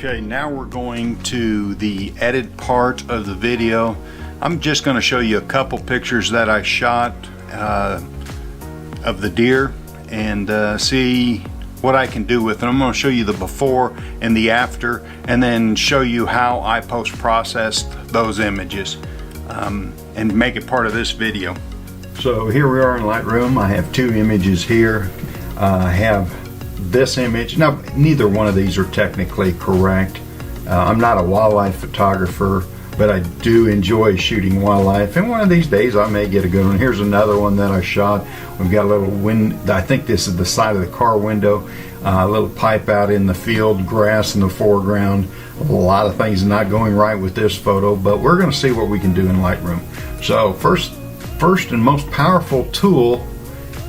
Okay, now we're going to the edit part of the video. I'm just going to show you a couple pictures that I shot of the deer and see what I can do with them. I'm going to show you the before and the after, and then show you how I post-processed those images and make it part of this video. So here we are in Lightroom. I have two images here. I have this image. Now, neither one of these are technically correct. I'm not a wildlife photographer, but I do enjoy shooting wildlife, and one of these days I may get a good one. Here's another one that I shot. We've got a little wind, I think this is the side of the car window, a little pipe out in the field, grass in the foreground. A lot of things not going right with this photo, but we're going to see what we can do in Lightroom. So first and most powerful tool,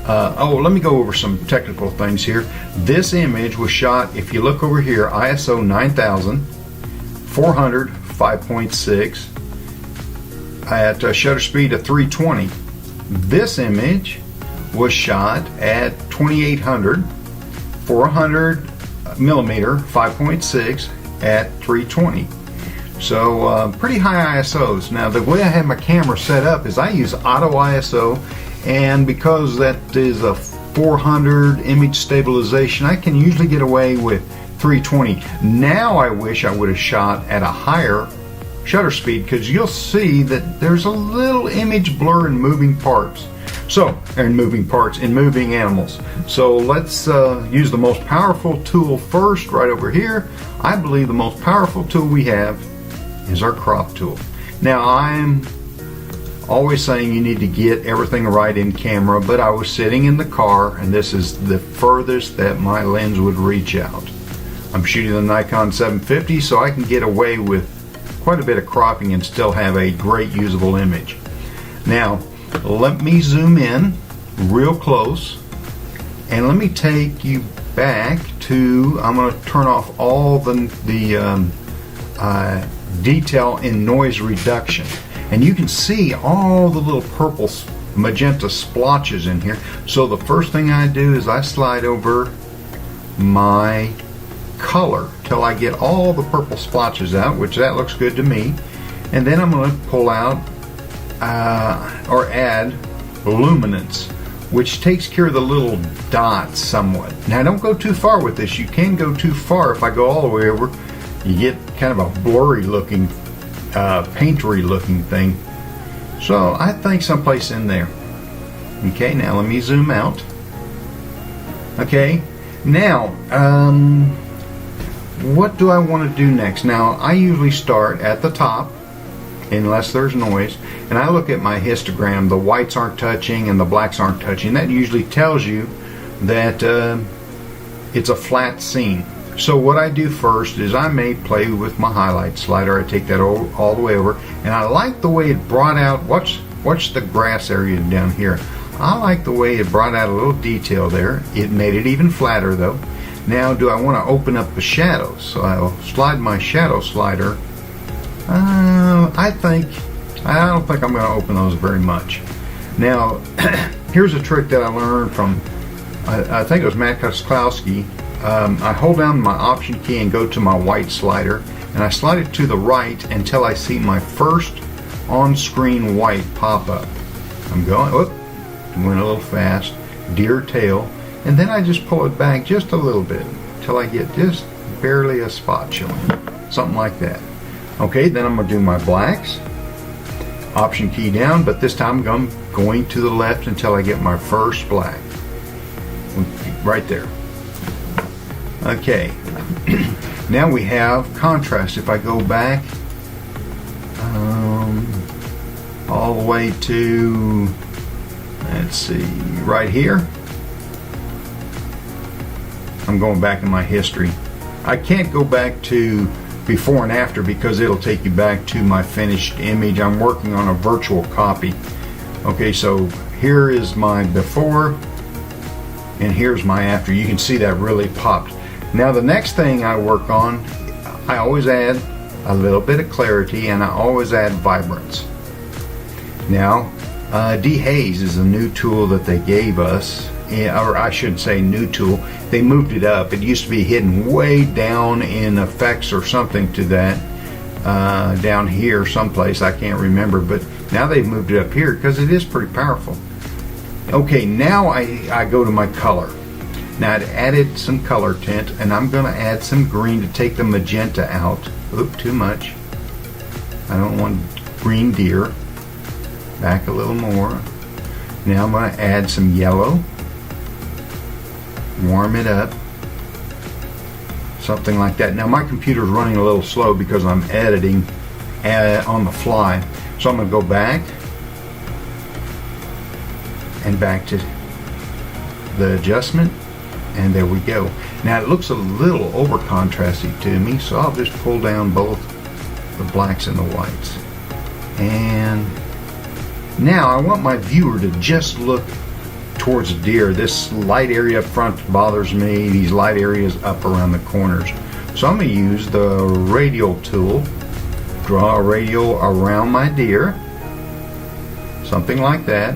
let me go over some technical things here. This image was shot, if you look over here, ISO 9000, 400, 5.6, at a shutter speed of 320. This image was shot at 2800, 400 millimeter, 5.6 at 320. So pretty high ISOs. Now the way I have my camera set up is I use auto ISO, and because that is a 400 image stabilization, I can usually get away with 320. Now I wish I would have shot at a higher shutter speed, because you'll see that there's a little image blur in moving parts. In moving animals. So let's use the most powerful tool first, right over here. I believe the most powerful tool we have is our crop tool. Now, I'm always saying you need to get everything right in camera, but I was sitting in the car, and this is the furthest that my lens would reach out. I'm shooting the Nikon 750, so I can get away with quite a bit of cropping and still have a great usable image. Now, let me zoom in real close, and let me take you back to, I'm going to turn off all the detail and noise reduction. And you can see all the little purple magenta splotches in here. So the first thing I do is I slide over my color till I get all the purple splotches out, which that looks good to me. And then I'm going to pull out or add luminance, which takes care of the little dots somewhat. Now don't go too far with this. You can go too far. If I go all the way over, you get kind of a blurry looking, paintery looking thing. So I think someplace in there. Okay, now let me zoom out. Okay, now what do I want to do next? Now I usually start at the top, unless there's noise, and I look at my histogram. The whites aren't touching and the blacks aren't touching. That usually tells you that it's a flat scene. So what I do first is I may play with my highlight slider. I take that all the way over, and I like the way it brought out, watch the grass area down here. I like the way it brought out a little detail there. It made it even flatter though. Now do I want to open up the shadows? So I'll slide my shadow slider. I don't think I'm going to open those very much. Now here's a trick that I learned from, I think it was Matt Kosklowski. I hold down my option key and go to my white slider, and I slide it to the right until I see my first on-screen white pop up. I'm going, went a little fast, deer tail, and then I just pull it back just a little bit until I get just barely a spot showing, something like that. Okay, then I'm going to do my blacks, option key down, but this time I'm going to the left until I get my first black, right there. Okay, now we have contrast. If I go back all the way to, let's see, right here, I'm going back in my history. I can't go back to before and after because it'll take you back to my finished image. I'm working on a virtual copy. Okay, so here is my before and here's my after. You can see that really popped. Now the next thing I work on, I always add a little bit of clarity, and I always add vibrance. Now dehaze is a new tool that they gave us or I should say new tool. They moved it up. It used to be hidden way down in effects or something to that, down here someplace, I can't remember, but now they've moved it up here because it is pretty powerful. Okay, now I go to my color. Now I'd added some color tint, and I'm going to add some green to take the magenta out. Oop, too much. I don't want green deer. Back a little more. Now I'm going to add some yellow. Warm it up. Something like that. Now my computer's running a little slow because I'm editing on the fly. So I'm going to go back and back to the adjustment, and there we go. Now it looks a little over contrasty to me, so I'll just pull down both the blacks and the whites. And now I want my viewer to just look towards the deer. This light area up front bothers me, these light areas up around the corners. So I'm going to use the radial tool, draw a radial around my deer, something like that.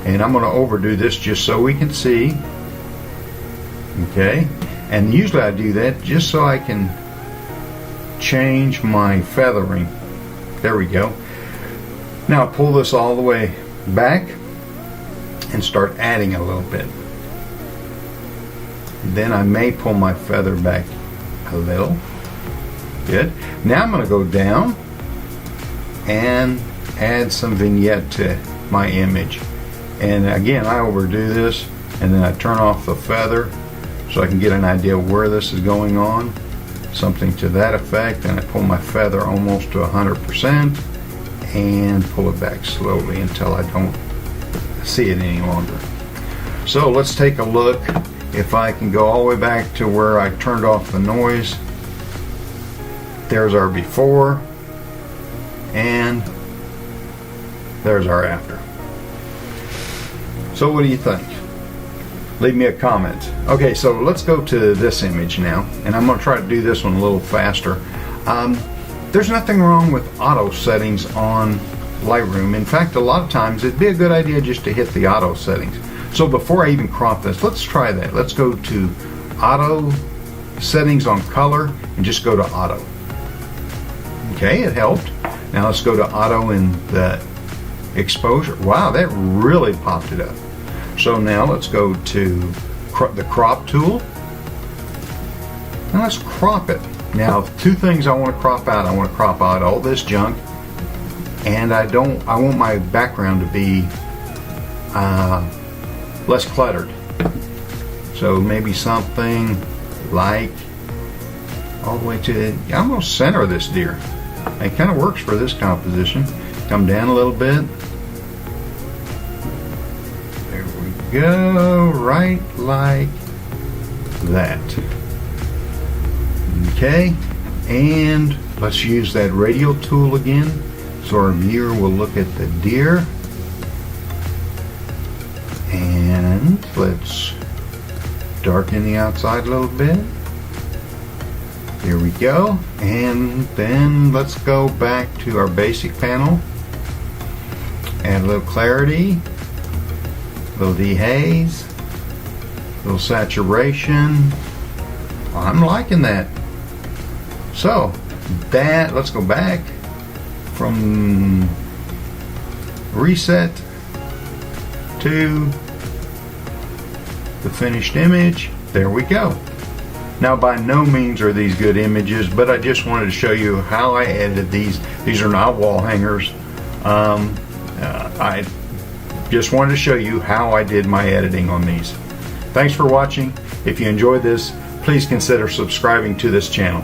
And I'm going to overdo this just so we can see. Okay, and usually I do that just so I can change my feathering. There we go. Now pull this all the way back and start adding a little bit. Then I may pull my feather back a little. Good. Now I'm going to go down and add some vignette to my image. And again, I overdo this, and then I turn off the feather so I can get an idea of where this is going on, something to that effect. And I pull my feather almost to 100% and pull it back slowly until I don't see it any longer. So let's take a look. If I can go all the way back to where I turned off the noise, there's our before and there's our after. So what do you think? Leave me a comment. Okay, so let's go to this image now, and I'm going to try to do this one a little faster. There's nothing wrong with auto settings on Lightroom. In fact, a lot of times it'd be a good idea just to hit the auto settings. So before I even crop this, let's try that. Let's go to auto settings on color and just go to auto. Okay, it helped. Now let's go to auto in the exposure. Wow, that really popped it up. So now let's go to the crop tool. Now let's crop it. Now, two things I want to crop out. I want to crop out all this junk, and I want my background to be less cluttered. So maybe something like all the way to, I'm going to center this deer. It kind of works for this composition. Come down a little bit. There we go, right like that. Okay, and let's use that radial tool again so our viewer will look at the deer. And let's darken the outside a little bit. Here we go. And then let's go back to our basic panel. Add a little clarity, a little dehaze, a little saturation. I'm liking that. So that, let's go back from reset to the finished image. There we go. Now, by no means are these good images, but I just wanted to show you how I edited these. These are not wall hangers. I just wanted to show you how I did my editing on these. Thanks for watching. If you enjoyed this, please consider subscribing to this channel.